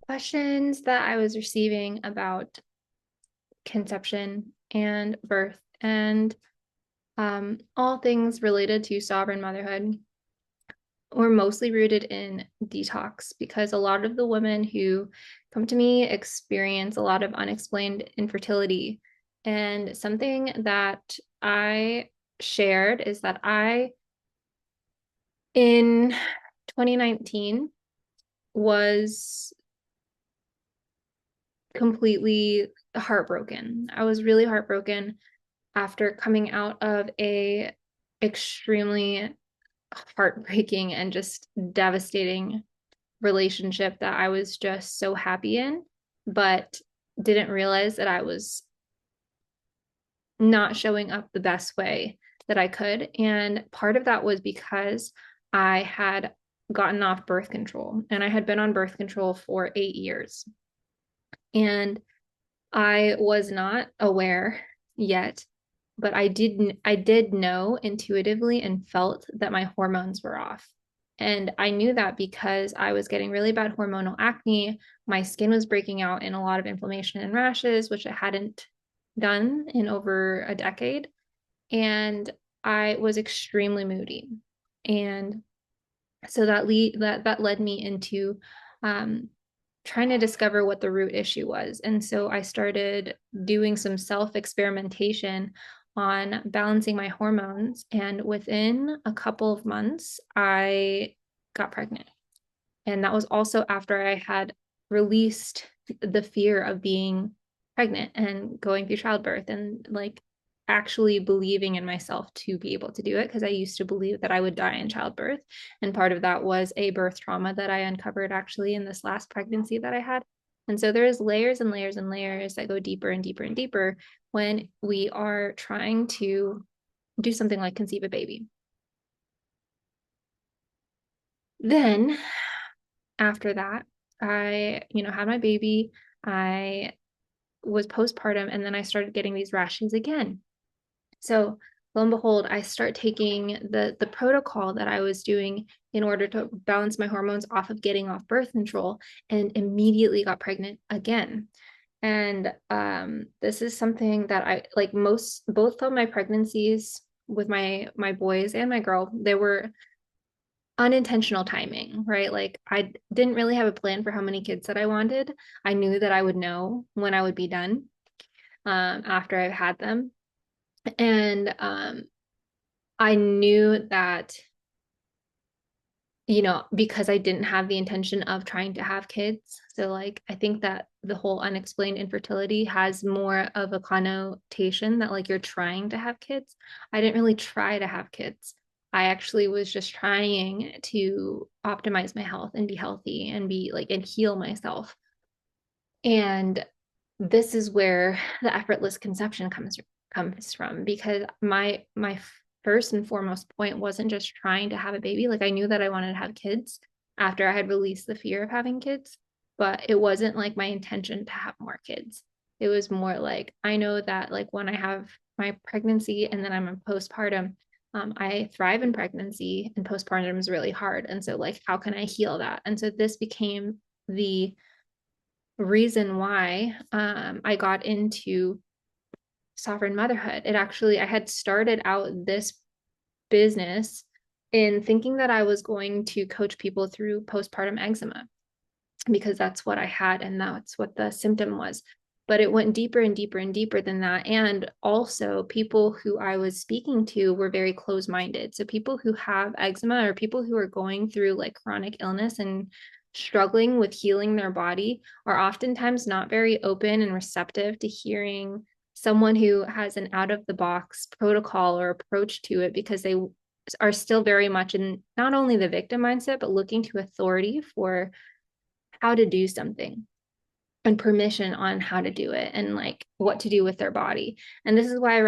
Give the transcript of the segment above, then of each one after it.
questions that I was receiving about conception and birth and all things related to sovereign motherhood were mostly rooted in detox because a lot of the women who come to me experience a lot of unexplained infertility. And something that I shared is that in 2019, was completely heartbroken. I was really heartbroken after coming out of a extremely heartbreaking and just devastating relationship that I was just so happy in, but didn't realize that I was not showing up the best way that I could. And part of that was because I had gotten off birth control and I had been on birth control for 8 years. And I was not aware yet, but I did know intuitively and felt that my hormones were off. And I knew that because I was getting really bad hormonal acne. My skin was breaking out in a lot of inflammation and rashes, which it hadn't done in over a decade. And I was extremely moody. And so that led me into um, trying to discover what the root issue was. And so I started doing some self experimentation on balancing my hormones. And within a couple of months, I got pregnant. And that was also after I had released the fear of being pregnant and going through childbirth and like actually believing in myself to be able to do it because I used to believe that I would die in childbirth. And part of that was a birth trauma that I uncovered actually in this last pregnancy that I had. And so there's layers and layers and layers that go deeper and deeper and deeper when we are trying to do something like conceive a baby. Then after that, I had my baby. I was postpartum and then I started getting these rashes again. So lo and behold, I start taking the protocol that I was doing in order to balance my hormones off of getting off birth control and immediately got pregnant again. And this is something that I like both of my pregnancies with my boys and my girl, they were unintentional timing, right? Like I didn't really have a plan for how many kids that I wanted. I knew that I would know when I would be done after I've had them. And I knew that, because I didn't have the intention of trying to have kids. So, like, I think that the whole unexplained infertility has more of a connotation that, like, you're trying to have kids. I didn't really try to have kids. I actually was just trying to optimize my health and be healthy and be like, and heal myself. And this is where the effortless conception comes from because my first and foremost point wasn't just trying to have a baby. Like I knew that I wanted to have kids after I had released the fear of having kids, but it wasn't like my intention to have more kids. It was more like I know that like when I have my pregnancy and then I'm in postpartum, I thrive in pregnancy and postpartum is really hard. And so like how can I heal that? And so this became the reason why I got into sovereign motherhood. I had started out this business in thinking that I was going to coach people through postpartum eczema because that's what I had and that's what the symptom was. But it went deeper and deeper and deeper than that. And also, people who I was speaking to were very close minded. So, people who have eczema or people who are going through like chronic illness and struggling with healing their body are oftentimes not very open and receptive to hearing someone who has an out of the box protocol or approach to it because they are still very much in not only the victim mindset, but looking to authority for how to do something and permission on how to do it and like what to do with their body. And this is why I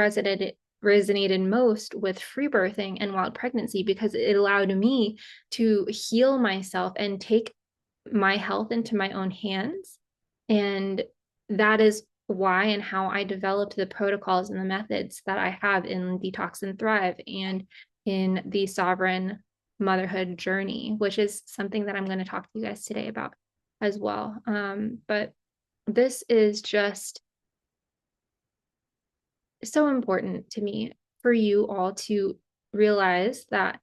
resonated most with free birthing and wild pregnancy because it allowed me to heal myself and take my health into my own hands. And that is why and how I developed the protocols and the methods that I have in Detox and Thrive and in the Sovereign Motherhood journey, which is something that I'm going to talk to you guys today about. as well. But this is just so important to me for you all to realize that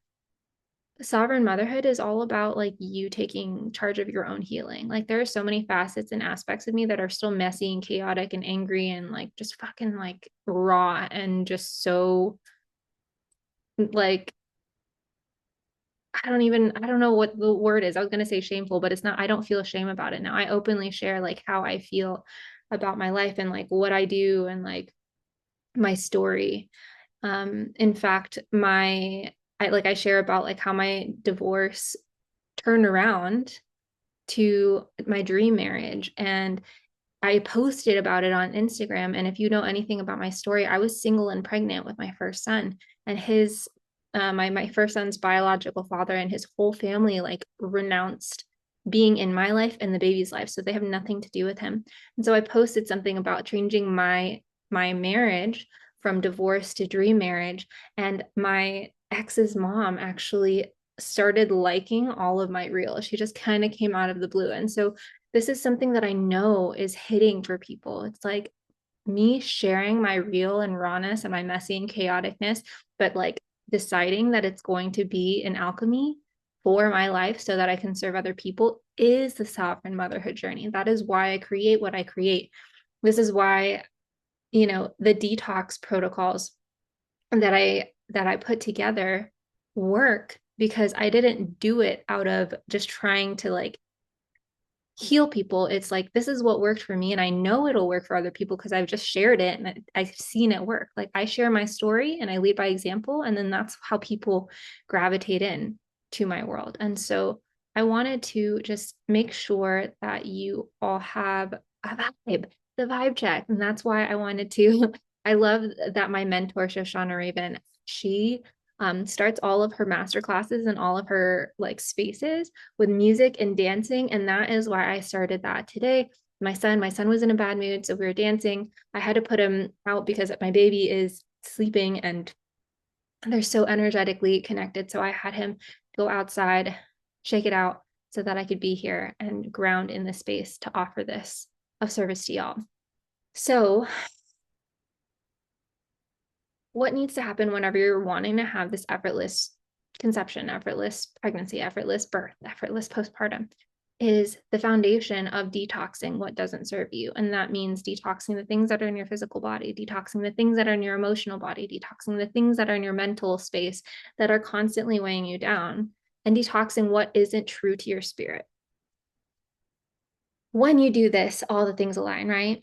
sovereign motherhood is all about like you taking charge of your own healing. Like there are so many facets and aspects of me that are still messy and chaotic and angry and like just fucking like raw and just so like I don't know what the word is. I was going to say shameful, but it's not. I don't feel shame about it now. I openly share like how I feel about my life and like what I do and like my story. In fact, I share about like how my divorce turned around to my dream marriage, and I posted about it on Instagram. And if you know anything about my story, I was single and pregnant with my first son, and his my first son's biological father and his whole family like renounced being in my life and the baby's life, so they have nothing to do with him. And so I posted something about changing my marriage from divorce to dream marriage, and my ex's mom actually started liking all of my reels. She just kind of came out of the blue. And so this is something that I know is hitting for people. It's like me sharing my real and rawness and my messy and chaoticness, but like deciding that it's going to be an alchemy for my life so that I can serve other people is the sovereign motherhood journey. That is why I create what I create. This is why, the detox protocols that I put together work, because I didn't do it out of just trying to like heal people. It's like, this is what worked for me. And I know it'll work for other people because I've just shared it and I've seen it work. Like I share my story and I lead by example. And then that's how people gravitate in to my world. And so I wanted to just make sure that you all have a vibe, the vibe check. And that's why I wanted to, I love that my mentor, Shoshana Raven, she starts all of her master classes and all of her like spaces with music and dancing. And that is why I started that today. My son was in a bad mood, so we were dancing. I had to put him out because my baby is sleeping and they're so energetically connected. So I had him go outside, shake it out so that I could be here and ground in the space to offer this of service to y'all. So what needs to happen whenever you're wanting to have this effortless conception, effortless pregnancy, effortless birth, effortless postpartum is the foundation of detoxing what doesn't serve you. And that means detoxing the things that are in your physical body, detoxing the things that are in your emotional body, detoxing the things that are in your mental space that are constantly weighing you down, and detoxing what isn't true to your spirit. When you do this, all the things align, right?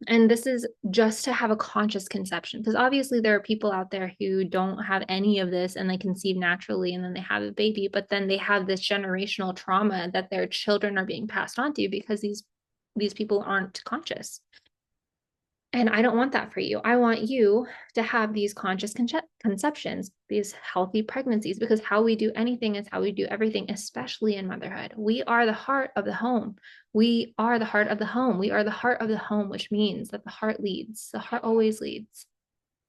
And this is just to have a conscious conception, because obviously there are people out there who don't have any of this and they conceive naturally and then they have a baby, but then they have this generational trauma that their children are being passed on to because these people aren't conscious. And I don't want that for you. I want you to have these conscious conceptions, these healthy pregnancies, because how we do anything is how we do everything, especially in motherhood. We are the heart of the home. We are the heart of the home. We are the heart of the home, which means that the heart leads. The heart always leads.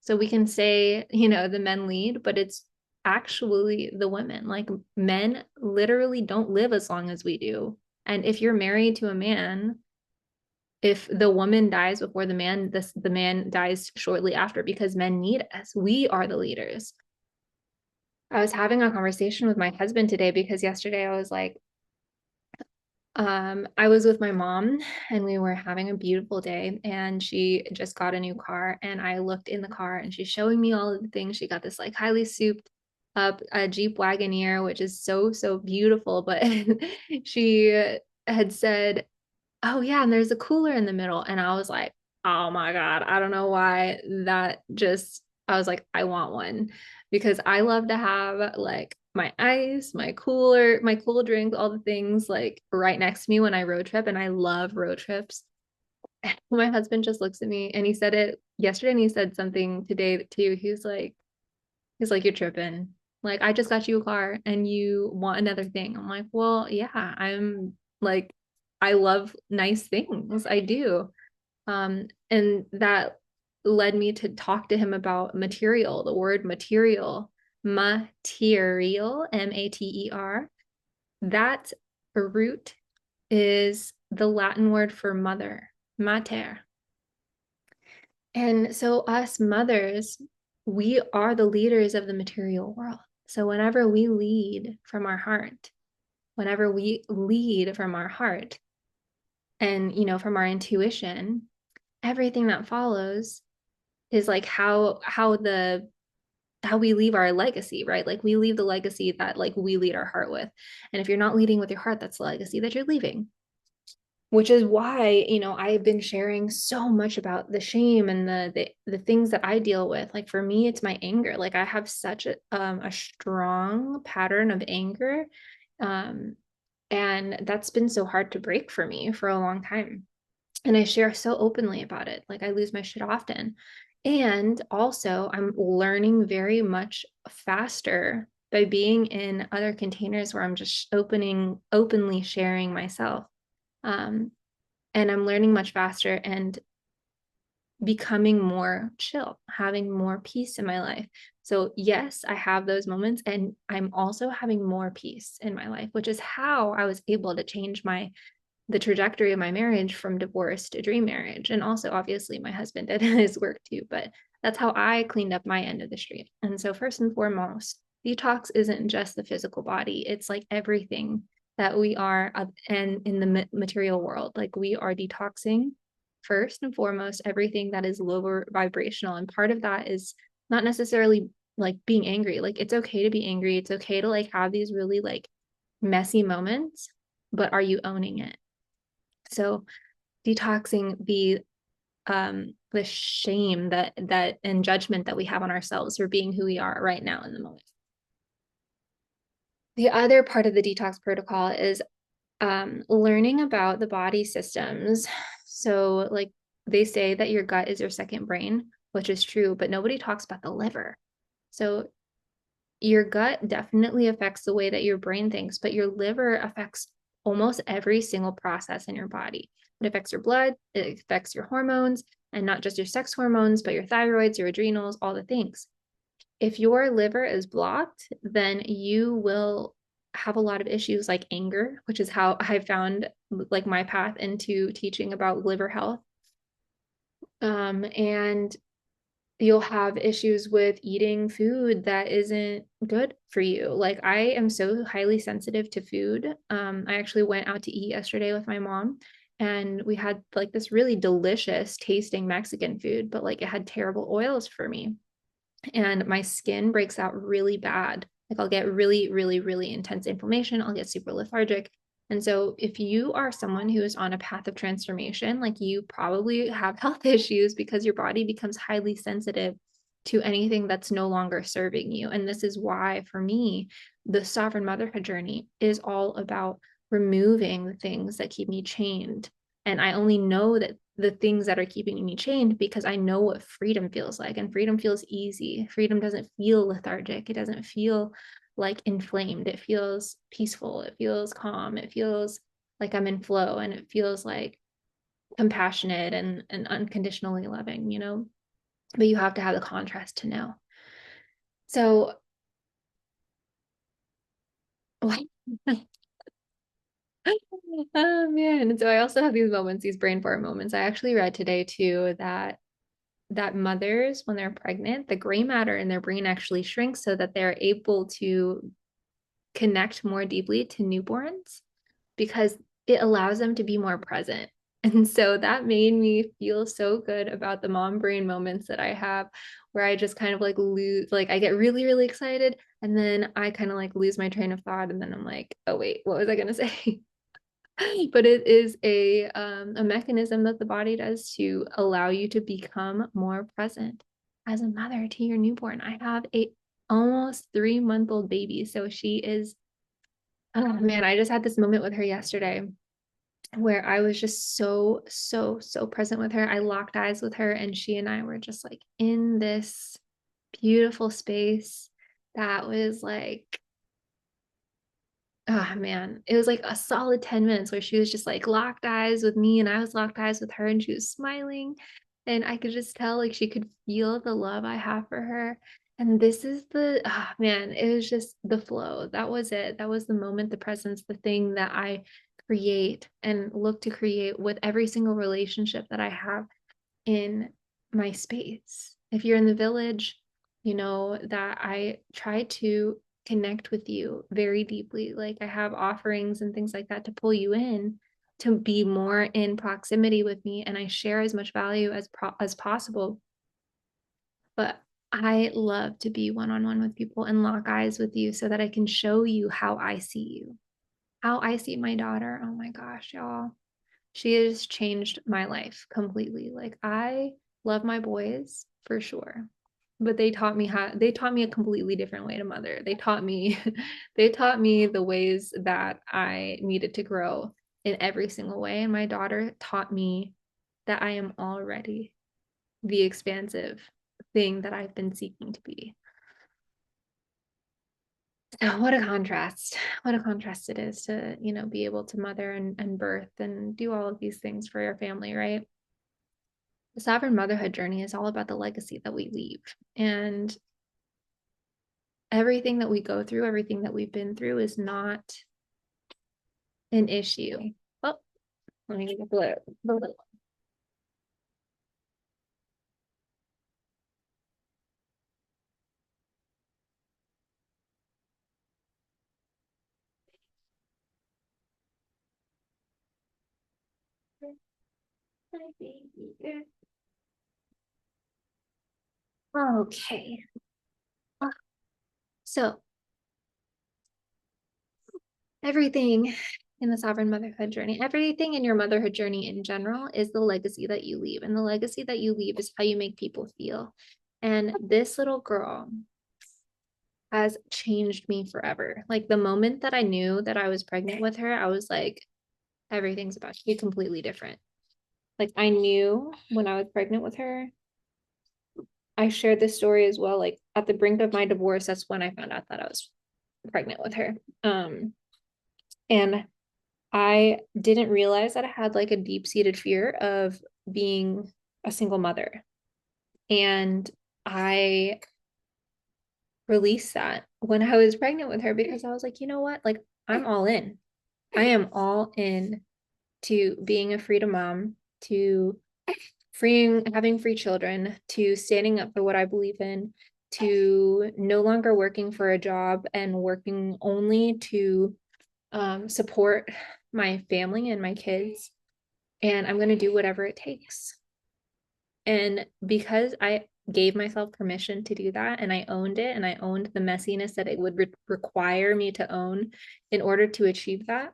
So we can say, the men lead, but it's actually the women. Like men literally don't live as long as we do. And if you're married to a man, if the woman dies before the man dies shortly after, because men need us. We are the leaders. I was having a conversation with my husband today because yesterday I was like, I was with my mom and we were having a beautiful day, and she just got a new car, and I looked in the car and she's showing me all of the things. She got this like highly souped up a Jeep Wagoneer, which is so, so beautiful. But she had said, oh yeah, and there's a cooler in the middle. And I was like, oh my God, I don't know why I was like, I want one, because I love to have like my ice, my cooler, my cool drinks, all the things like right next to me when I road trip. And I love road trips. My husband just looks at me and he said it yesterday and he said something today too. He's like, you're tripping. Like, I just got you a car and you want another thing. I'm like, well, yeah, I'm like, I love nice things. I do. And that led me to talk to him about material, the word material, material, Mater. That root is the Latin word for mother, mater. And so, us mothers, we are the leaders of the material world. So, whenever we lead from our heart, whenever we lead from our heart and, from our intuition, everything that follows is like how we leave our legacy, right? Like we leave the legacy that like we lead our heart with. And if you're not leading with your heart, that's the legacy that you're leaving. Which is why, I've been sharing so much about the shame and the things that I deal with. Like for me, it's my anger. Like I have such a strong pattern of anger. Um, and that's been so hard to break for me for a long time. And I share so openly about it. Like I lose my shit often. And also, I'm learning very much faster by being in other containers where I'm just openly sharing myself. Um, and I'm learning much faster and becoming more chill, having more peace in my life. So, yes, I have those moments, and I'm also having more peace in my life, which is how I was able to change the trajectory of my marriage from divorce to dream marriage. And also, obviously, my husband did his work too, but that's how I cleaned up my end of the street. And so, first and foremost, detox isn't just the physical body, it's like everything that we are and in the material world. Like we are detoxing first and foremost everything that is lower vibrational. And part of that is not necessarily like being angry. Like it's okay to be angry. It's okay to like have these really like messy moments, but are you owning it? So detoxing the shame that and judgment that we have on ourselves for being who we are right now in the moment. The other part of the detox protocol is learning about the body systems. So like they say that your gut is your second brain, which is true, but nobody talks about the liver. So your gut definitely affects the way that your brain thinks, but your liver affects almost every single process in your body. It affects your blood, it affects your hormones, and not just your sex hormones, but your thyroids, your adrenals, all the things. If your liver is blocked, then you will have a lot of issues like anger, which is how I found like my path into teaching about liver health. And you'll have issues with eating food that isn't good for you. Like I am so highly sensitive to food. I actually went out to eat yesterday with my mom and we had like this really delicious tasting Mexican food, but like it had terrible oils for me. And my skin breaks out really bad. Like I'll get really, really, really intense inflammation. I'll get super lethargic. And so if you are someone who is on a path of transformation, like you probably have health issues because your body becomes highly sensitive to anything that's no longer serving you. And this is why, for me, the sovereign motherhood journey is all about removing the things that keep me chained. And I only know that the things that are keeping me chained because I know what freedom feels like. And freedom feels easy. Freedom doesn't feel lethargic. It doesn't feel like inflamed. It feels peaceful. It feels calm. It feels like I'm in flow and it feels like compassionate and unconditionally loving. But you have to have the contrast to know. So, oh man. And so I also have these moments, these brain fart moments. I actually read today too that mothers, when they're pregnant, the gray matter in their brain actually shrinks so that they're able to connect more deeply to newborns because it allows them to be more present. And so that made me feel so good about the mom brain moments that I have where I just kind of like lose, like I get really, really excited. And then I kind of like lose my train of thought. And then I'm like, oh, wait, what was I going to say? But it is a mechanism that the body does to allow you to become more present as a mother to your newborn. I have a almost 3 month old baby. So she is, oh man, I just had this moment with her yesterday where I was just so, so, so present with her. I locked eyes with her and she and I were just like in this beautiful space that was like, oh man, it was like a solid 10 minutes where she was just like locked eyes with me and I was locked eyes with her and she was smiling and I could just tell like she could feel the love I have for her. And this is man, it was just the flow. That was it. That was the moment, the presence, the thing that I create and look to create with every single relationship that I have in my space. If you're in the village, you know that I try to connect with you very deeply. Like I have offerings and things like that to pull you in to be more in proximity with me, and I share as much value as possible. But I love to be one-on-one with people and lock eyes with you so that I can show you how I see you, how I see my daughter. Oh my gosh, y'all. She has changed my life completely. Like I love my boys for sure, but they taught me a completely different way to mother. They taught me they taught me the ways that I needed to grow in every single way. And my daughter taught me that I am already the expansive thing that I've been seeking to be. So what a contrast. What a contrast it is to, you know, be able to mother and birth and do all of these things for your family, right? The sovereign motherhood journey is all about the legacy that we leave. And everything that we go through, everything that we've been through is not an issue. Oh, let me get the little one. Okay. So everything in the sovereign motherhood journey, everything in your motherhood journey in general is the legacy that you leave. And the legacy that you leave is how you make people feel. And this little girl has changed me forever. Like the moment that I knew that I was pregnant with her, I was like, everything's about to be completely different. Like I knew when I was pregnant with her, I shared this story as well. Like at the brink of my divorce, that's when I found out that I was pregnant with her. And I didn't realize that I had like a deep-seated fear of being a single mother. And I released that when I was pregnant with her because I was like, you know what? Like, I'm all in. I am all in to being a freedom mom, to having free children, to standing up for what I believe in, to no longer working for a job and working only to support my family and my kids. And I'm going to do whatever it takes. And because I gave myself permission to do that and I owned it and I owned the messiness that it would require me to own in order to achieve that,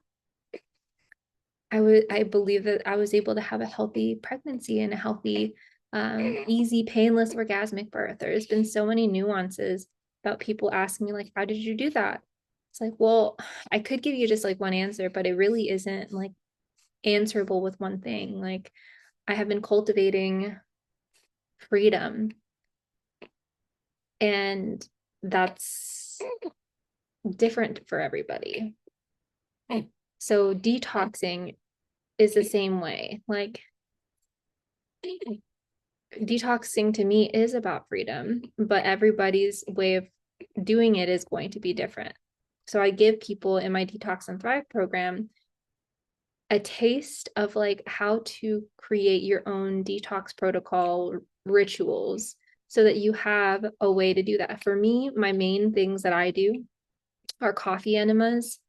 I believe that I was able to have a healthy pregnancy and a healthy, easy, painless orgasmic birth. There's been so many nuances about people asking me like, how did you do that? It's like, well, I could give you just like one answer, but it really isn't like answerable with one thing. Like I have been cultivating freedom, and that's different for everybody. So detoxing is the same way. Like detoxing to me is about freedom, but everybody's way of doing it is going to be different. So I give people in my Detox and Thrive program a taste of like how to create your own detox protocol rituals so that you have a way to do that. For me, my main things that I do are coffee enemas.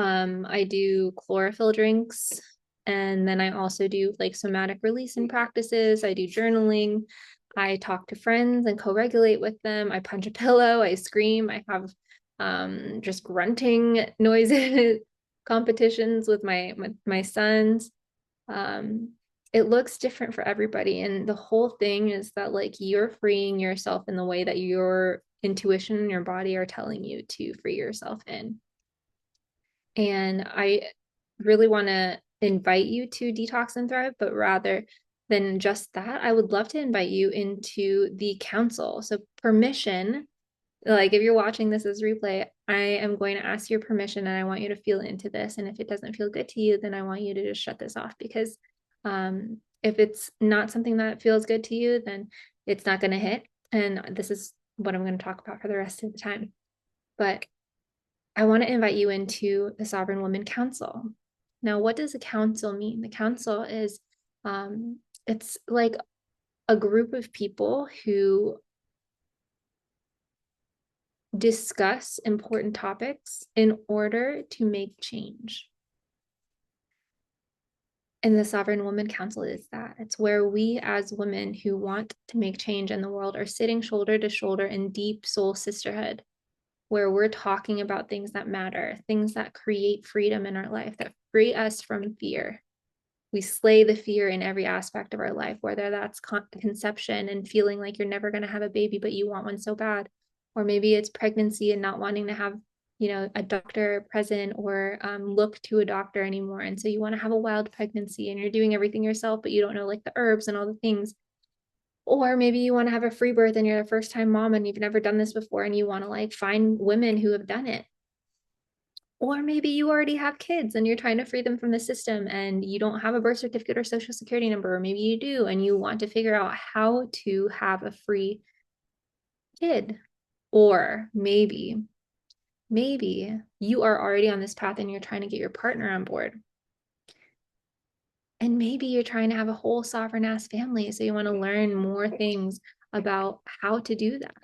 I do chlorophyll drinks. And then I also do like somatic releasing practices. I do journaling. I talk to friends and co-regulate with them. I punch a pillow. I scream. I have just grunting noises, competitions with my sons. Um, it looks different for everybody. And the whole thing is that like you're freeing yourself in the way that your intuition and your body are telling you to free yourself in. And I really want to invite you to Detox and Thrive, but rather than just that, I would love to invite you into the council. So permission, like if you're watching this as replay, I am going to ask your permission and I want you to feel into this. And if it doesn't feel good to you, then I want you to just shut this off because if it's not something that feels good to you, then it's not going to hit. And this is what I'm going to talk about for the rest of the time. But I want to invite you into the Sovereign Womban Council. Now, what does a council mean? The council is, it's like a group of people who discuss important topics in order to make change. And the Sovereign Woman Council is that. It's where we as women who want to make change in the world are sitting shoulder to shoulder in deep soul sisterhood, where we're talking about things that matter, things that create freedom in our life, that free us from fear. We slay the fear in every aspect of our life, whether that's conception and feeling like you're never going to have a baby, but you want one so bad. Or maybe it's pregnancy and not wanting to have, a doctor present or look to a doctor anymore. And so you want to have a wild pregnancy and you're doing everything yourself, but you don't know like the herbs and all the things. Or maybe you want to have a free birth and you're a first time mom and you've never done this before and you want to like find women who have done it. Or maybe you already have kids and you're trying to free them from the system and you don't have a birth certificate or social security number, or maybe you do and you want to figure out how to have a free kid. Or maybe you are already on this path and you're trying to get your partner on board. And maybe you're trying to have a whole sovereign ass family. So you want to learn more things about how to do that.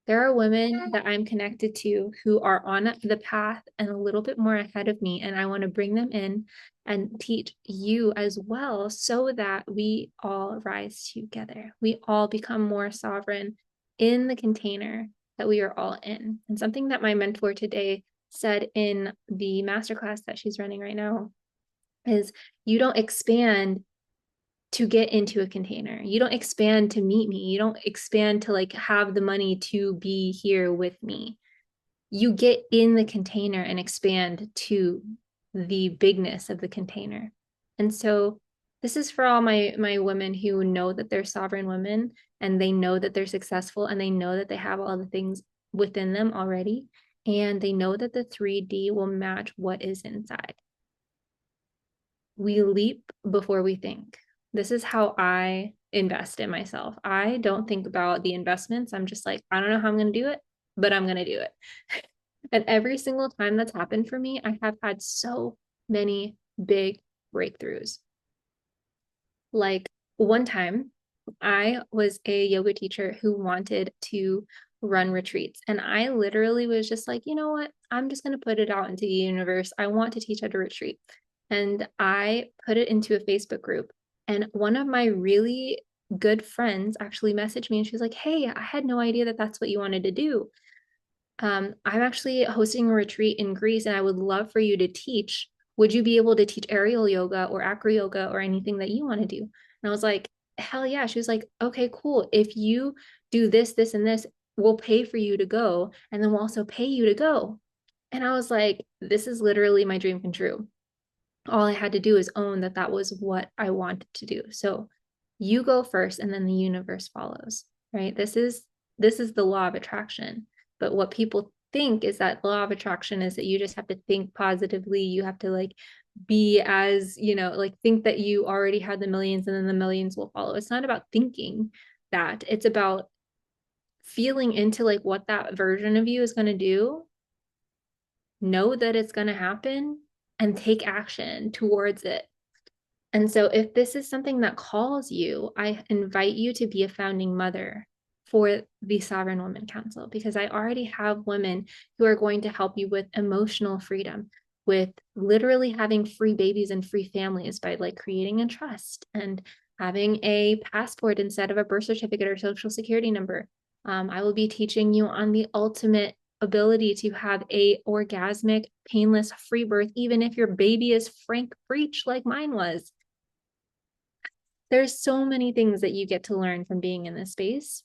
There are women that I'm connected to who are on the path and a little bit more ahead of me, and I want to bring them in and teach you as well so that we all rise together. We all become more sovereign in the container that we are all in. And something that my mentor today said in the masterclass that she's running right now is you don't expand to get into a container. You don't expand to meet me. You don't expand to like have the money to be here with me. You get in the container and expand to the bigness of the container. And so this is for all my women who know that they're sovereign women and they know that they're successful and they know that they have all the things within them already. And they know that the 3D will match what is inside. We leap before we think. This is how I invest in myself. I don't think about the investments. I'm just like, I don't know how I'm going to do it, but I'm going to do it. And every single time that's happened for me, I have had so many big breakthroughs. Like one time, I was a yoga teacher who wanted to run retreats. And I literally was just like, you know what? I'm just going to put it out into the universe. I want to teach at a retreat. And I put it into a Facebook group. And one of my really good friends actually messaged me and she was like, hey, I had no idea that that's what you wanted to do. I'm actually hosting a retreat in Greece and I would love for you to teach. Would you be able to teach aerial yoga or acro yoga or anything that you want to do? And I was like, hell yeah. She was like, okay, cool. If you do this, this, and this, we'll pay for you to go. And then we'll also pay you to go. And I was like, this is literally my dream come true. All I had to do is own that that was what I wanted to do. So you go first and then the universe follows, right? This is the law of attraction. But what people think is that law of attraction is that you just have to think positively. You have to like be as, like think that you already had the millions and then the millions will follow. It's not about thinking that. It's about feeling into like what that version of you is going to do, know that it's going to happen, and take action towards it. And so, if this is something that calls you, I invite you to be a founding mother for the Sovereign Woman Council because I already have women who are going to help you with emotional freedom, with literally having free babies and free families by like creating a trust and having a passport instead of a birth certificate or social security number. I will be teaching you on the ultimate ability to have a orgasmic, painless, free birth, even if your baby is Frank Breech like mine was. There's so many things that you get to learn from being in this space.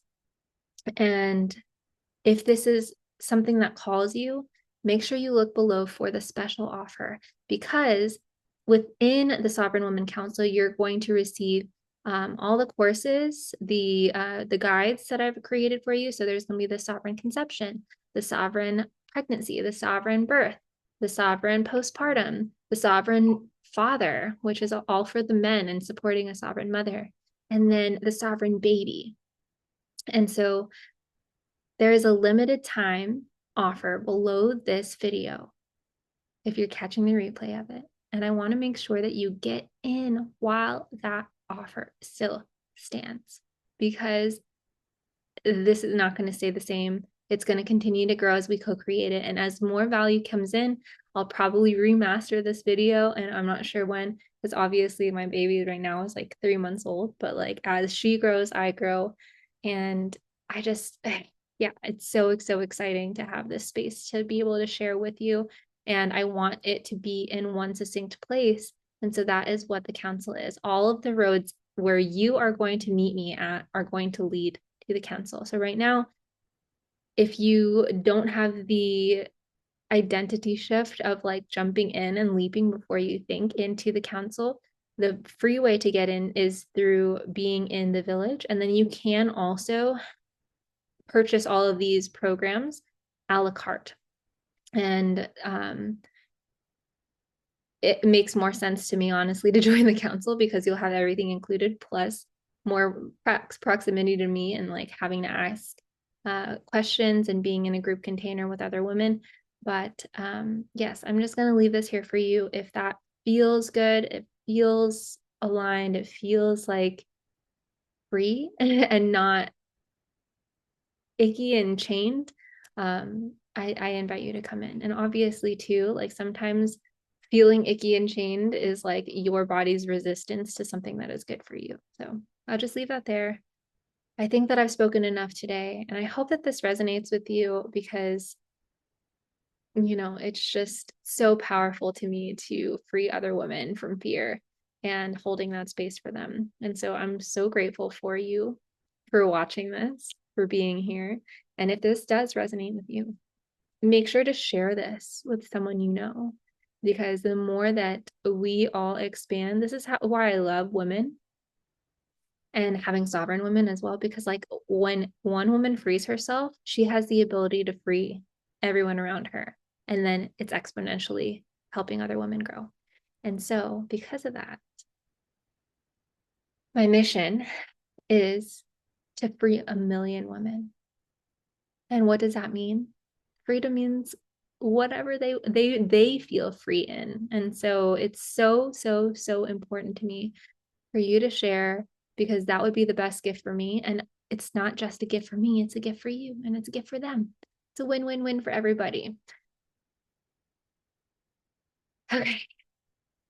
And if this is something that calls you, make sure you look below for the special offer because within the Sovereign Woman Council, you're going to receive all the courses, the guides that I've created for you. So there's going to be the sovereign conception, the sovereign pregnancy, the sovereign birth, the sovereign postpartum, the sovereign father, which is all for the men and supporting a sovereign mother, and then the sovereign baby. And so there is a limited time offer below this video if you're catching the replay of it. And I want to make sure that you get in while that offer still stands, because this is not going to stay the same. It's going to continue to grow as we co-create it. And as more value comes in, I'll probably remaster this video. And I'm not sure when, because obviously my baby right now is like 3 months old. But like as she grows, I grow. And I just, yeah, it's so, so exciting to have this space to be able to share with you. And I want it to be in one succinct place. And so that is what the council is. All of the roads where you are going to meet me at are going to lead to the council. So right now, if you don't have the identity shift of like jumping in and leaping before you think into the council, the free way to get in is through being in the village. And then you can also purchase all of these programs a la carte. And it makes more sense to me, honestly, to join the council because you'll have everything included, plus more proximity to me and like having to ask questions and being in a group container with other women. But yes, I'm just going to leave this here for you. If that feels good, it feels aligned, it feels like free and not icky and chained, I invite you to come in. And obviously, too, like sometimes feeling icky and chained is like your body's resistance to something that is good for you. So I'll just leave that there. I think that I've spoken enough today, and I hope that this resonates with you because, it's just so powerful to me to free other women from fear and holding that space for them. And so I'm so grateful for you for watching this, for being here. And if this does resonate with you, make sure to share this with someone you know, because the more that we all expand, this is why I love women and having sovereign women as well, because like when one woman frees herself, she has the ability to free everyone around her. And then it's exponentially helping other women grow. And so because of that, my mission is to free 1 million women. And what does that mean? Freedom means whatever they feel free in. And so it's so, so, so important to me for you to share, because that would be the best gift for me. And it's not just a gift for me, it's a gift for you and it's a gift for them. It's a win-win-win for everybody. Okay.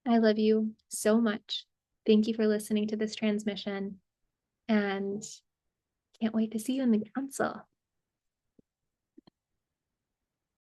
I love you so much. Thank you for listening to this transmission and can't wait to see you in the council.